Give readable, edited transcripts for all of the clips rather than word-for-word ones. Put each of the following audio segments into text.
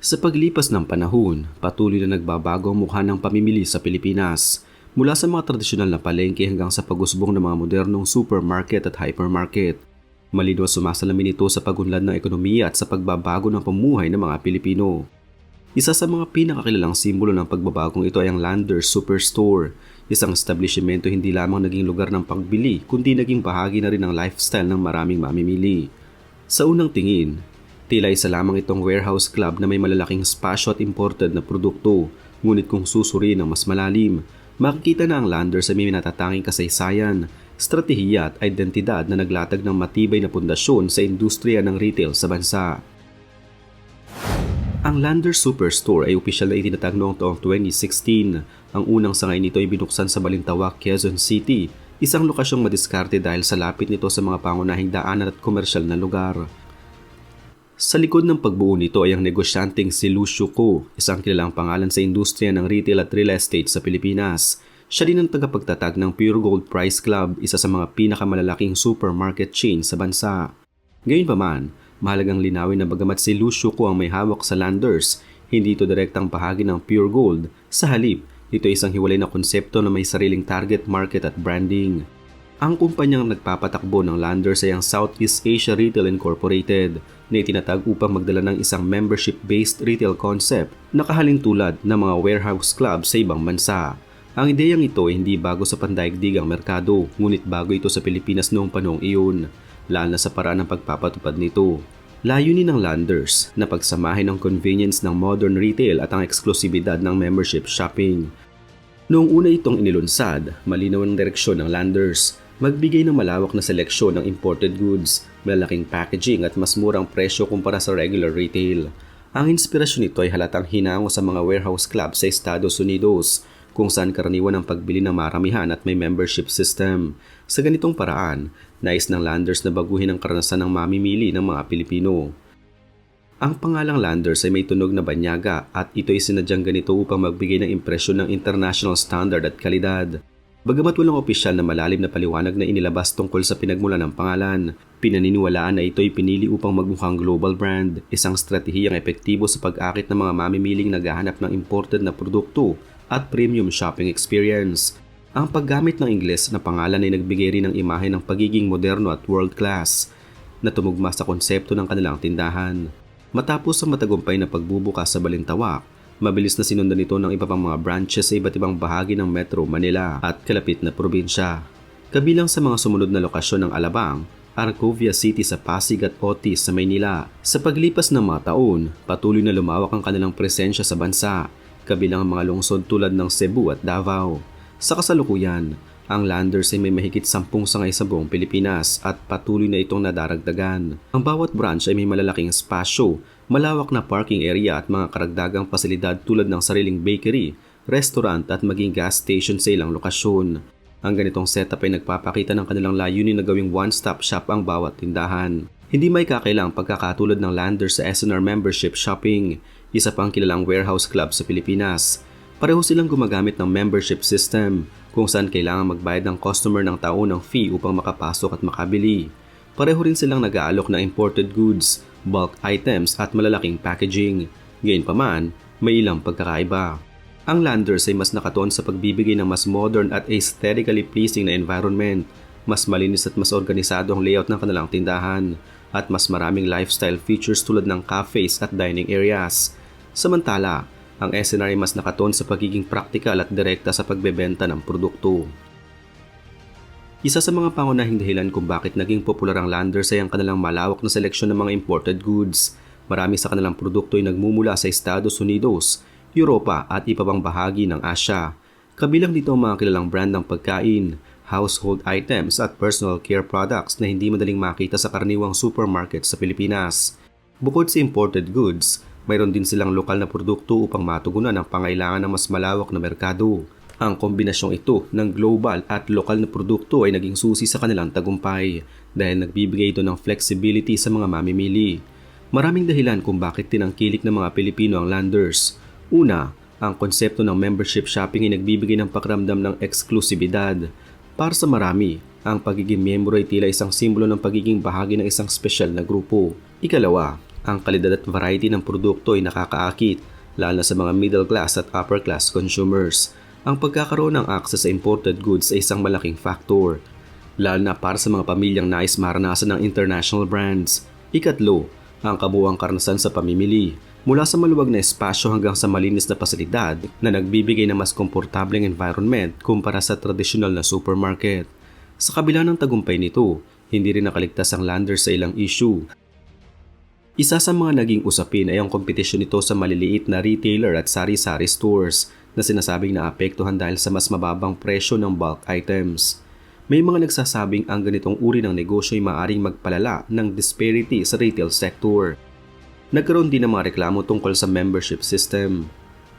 Sa paglipas ng panahon, patuloy na nagbabago ang mukha ng pamimili sa Pilipinas. Mula sa mga tradisyonal na palengke hanggang sa pag-usbong ng mga modernong supermarket at hypermarket. Malinaw sumasalamin ito sa pagunlad ng ekonomiya at sa pagbabago ng pamumuhay ng mga Pilipino. Isa sa mga pinakakilalang simbolo ng pagbabagong ito ay ang Landers Superstore, isang establishmento hindi lamang naging lugar ng pagbili kundi naging bahagi na rin ng lifestyle ng maraming mamimili. Sa unang tingin, tila isa lamang itong warehouse club na may malalaking espasyo at imported na produkto, ngunit kung susuriin ng mas malalim, makikita na ang Landers ay may natatanging kasaysayan, estratehiya at identidad na naglatag ng matibay na pundasyon sa industriya ng retail sa bansa. Ang Landers Superstore ay opisyal na itinatag noong taong 2016. Ang unang sangay nito ay binuksan sa Balintawak, Quezon City, isang lokasyong madiskarte dahil sa lapit nito sa mga pangunahing daanan at komersyal na lugar. Sa likod ng pagbuo nito ay ang negosyanteng si Lucio Co, isang kilalang pangalan sa industriya ng retail at real estate sa Pilipinas. Siya din ang tagapagtatag ng Pure Gold Price Club, isa sa mga pinakamalalaking supermarket chain sa bansa. Gayunpaman, mahalagang linawin na bagamat si Lucio Co ang may hawak sa Landers, hindi ito direktang bahagi ng Pure Gold. Sa halip, ito ay isang hiwalay na konsepto na may sariling target market at branding. Ang kumpanyang nagpapatakbo ng Landers ay ang Southeast Asia Retail Incorporated na itinatag upang magdala ng isang membership-based retail concept na kahalintulad ng mga warehouse club sa ibang bansa. Ang ideyang ito ay hindi bago sa pandaigdigang merkado, ngunit bago ito sa Pilipinas noong panahong iyon, lalo na sa paraan ng pagpapatupad nito. Layunin ng Landers na pagsamahin ang convenience ng modern retail at ang eksklusibidad ng membership shopping. Noong una itong inilunsad, malinaw ang direksyon ng Landers, magbigay ng malawak na seleksyon ng imported goods, malalaking packaging at mas murang presyo kumpara sa regular retail. Ang inspirasyon nito ay halatang hinango sa mga warehouse club sa Estados Unidos, kung saan karaniwan ang pagbili ng maramihan at may membership system. Sa ganitong paraan, nais ng Landers na baguhin ang karanasan ng mamimili ng mga Pilipino. Ang pangalang Landers ay may tunog na banyaga at ito ay sinadyang ganito upang magbigay ng impresyon ng international standard at kalidad. Bagamat walang opisyal na malalim na paliwanag na inilabas tungkol sa pinagmulan ng pangalan, pinaniniwalaan na ito ay pinili upang magmukhang global brand, isang estratehiyang epektibo sa pag-akit ng mga mamimiling naghahanap ng imported na produkto at premium shopping experience. Ang paggamit ng Ingles na pangalan ay nagbigay rin ng imahe ng pagiging moderno at world-class na tumugma sa konsepto ng kanilang tindahan. Matapos ang matagumpay na pagbubukas sa Balintawak, mabilis na sinundan ito ng iba pang mga branches sa iba't ibang bahagi ng Metro Manila at kalapit na probinsya. Kabilang sa mga sumunod na lokasyon ng Alabang, Arcovia City sa Pasig at Otis sa Maynila. Sa paglipas ng mga taon, patuloy na lumawak ang kanilang presensya sa bansa, kabilang ang mga lungsod tulad ng Cebu at Davao. Sa kasalukuyan, ang Landers ay may mahigit 10 sangay sa buong Pilipinas at patuloy na itong nadaragdagan. Ang bawat branch ay may malalaking espasyo, malawak na parking area at mga karagdagang pasilidad tulad ng sariling bakery, restaurant at maging gas station sa ilang lokasyon. Ang ganitong setup ay nagpapakita ng kanilang layunin na gawing one-stop shop ang bawat tindahan. Hindi may kakailang pagkakatulad ng Landers sa SNR Membership Shopping, isa pang kilalang warehouse club sa Pilipinas. Pareho silang gumagamit ng membership system kung saan kailangan magbayad ng customer ng taunang fee upang makapasok at makabili. Pareho rin silang nag-aalok ng imported goods, bulk items at malalaking packaging. Gayunpaman, may ilang pagkakaiba. Ang Landers ay mas nakatuon sa pagbibigay ng mas modern at aesthetically pleasing na environment, mas malinis at mas organisado ang layout ng kanilang tindahan, at mas maraming lifestyle features tulad ng cafes at dining areas. Samantala, ang SNR ay mas nakatuon sa pagiging praktikal at direkta sa pagbebenta ng produkto. Isa sa mga pangunahing dahilan kung bakit naging popular ang Landers ay ang kanilang malawak na seleksyon ng mga imported goods. Marami sa kanilang produkto ay nagmumula sa Estados Unidos, Europa at iba pang bahagi ng Asya. Kabilang dito ang mga kilalang brand ng pagkain, household items at personal care products na hindi madaling makita sa karaniwang supermarket sa Pilipinas. Bukod sa imported goods, mayroon din silang lokal na produkto upang matugunan ang pangailangan ng mas malawak na merkado. Ang kombinasyong ito ng global at lokal na produkto ay naging susi sa kanilang tagumpay dahil nagbibigay ito ng flexibility sa mga mamimili. Maraming dahilan kung bakit tinangkilik ng mga Pilipino ang Landers. Una, ang konsepto ng membership shopping ay nagbibigay ng pakiramdam ng eksklusibidad. Para sa marami, ang pagiging miyembro ay tila isang simbolo ng pagiging bahagi ng isang espesyal na grupo. Ikalawa, Ang kalidad at variety ng produkto ay nakakaakit, lalo na sa mga middle class at upper class consumers. Ang pagkakaroon ng access sa imported goods ay isang malaking factor, lalo na para sa mga pamilyang nais maranasan ng international brands. Ikatlo, ang kabuuang karanasan sa pamimili. Mula sa maluwag na espasyo hanggang sa malinis na pasilidad na nagbibigay ng mas komportableng environment kumpara sa tradisyonal na supermarket. Sa kabila ng tagumpay nito, hindi rin nakaligtas ang Landers sa ilang issue. Isa sa mga naging usapin ay ang kompetisyon nito sa maliliit na retailer at sari-sari stores na sinasabing naapektuhan dahil sa mas mababang presyo ng bulk items. May mga nagsasabing ang ganitong uri ng negosyo ay maaaring magpalala ng disparity sa retail sector. Nagkaroon din ng mga reklamo tungkol sa membership system,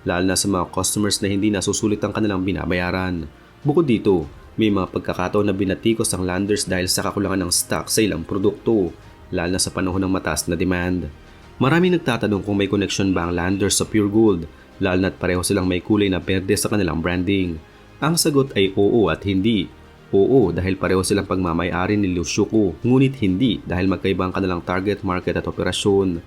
lalo na sa mga customers na hindi nasusulit ang kanilang binabayaran. Bukod dito, may mga pagkakataon na binatikos ang Landers dahil sa kakulangan ng stock sa ilang produkto, lalo na sa panahon ng mataas na demand. Maraming nagtatanong kung may connection ba ang Landers sa Pure Gold, lalo na't pareho silang may kulay na berde sa kanilang branding. Ang sagot ay oo at hindi. Oo dahil pareho silang pagmamay-ari ni Liu Shuko, ngunit hindi dahil magkaiba ang kanilang target market at operasyon.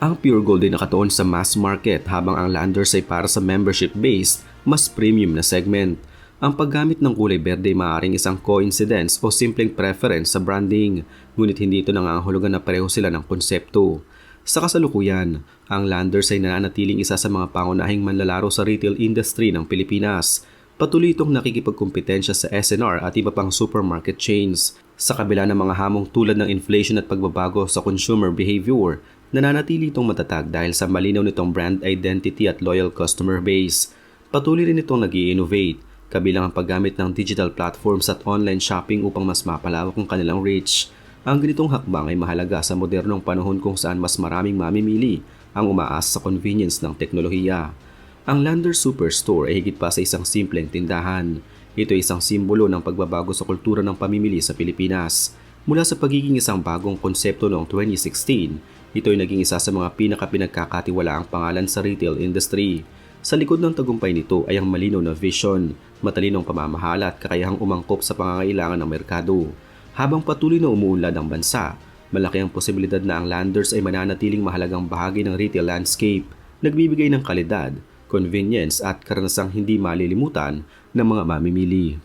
Ang Pure Gold ay nakatuon sa mass market habang ang Landers ay para sa membership-based, mas premium na segment. Ang paggamit ng kulay berde ay maaaring isang coincidence o simpleng preference sa branding, ngunit hindi ito nangangahulugan na pareho sila ng konsepto. Sa kasalukuyan, ang Landers ay nananatiling isa sa mga pangunahing manlalaro sa retail industry ng Pilipinas. Patuloy itong nakikipagkumpetensya sa SNR at iba pang supermarket chains. Sa kabila ng mga hamong tulad ng inflation at pagbabago sa consumer behavior, nananatili itong matatag dahil sa malinaw nitong brand identity at loyal customer base. Patuloy rin itong nag-i-innovate, kabilang ang paggamit ng digital platforms at online shopping upang mas mapalawak ang kanilang reach. Ang ganitong hakbang ay mahalaga sa modernong panahon kung saan mas maraming mamimili ang umaasa sa convenience ng teknolohiya. Ang Landers Superstore ay higit pa sa isang simpleng tindahan. Ito ay isang simbolo ng pagbabago sa kultura ng pamimili sa Pilipinas. Mula sa pagiging isang bagong konsepto noong 2016, ito ay naging isa sa mga pinagkakatiwalaang pangalan sa retail industry. Sa likod ng tagumpay nito ay ang malinaw na vision, matalinong pamamahala at kakayahang umangkop sa pangangailangan ng merkado. Habang patuloy na umuunlad ang bansa, malaki ang posibilidad na ang Landers ay mananatiling mahalagang bahagi ng retail landscape, nagbibigay ng kalidad, convenience at karanasang hindi malilimutan ng mga mamimili.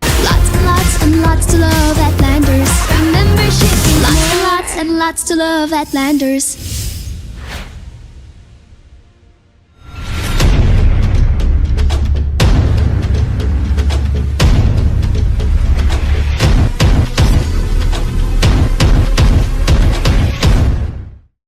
Lots and lots to love at Landers. Membership. Lots and lots to love at Landers.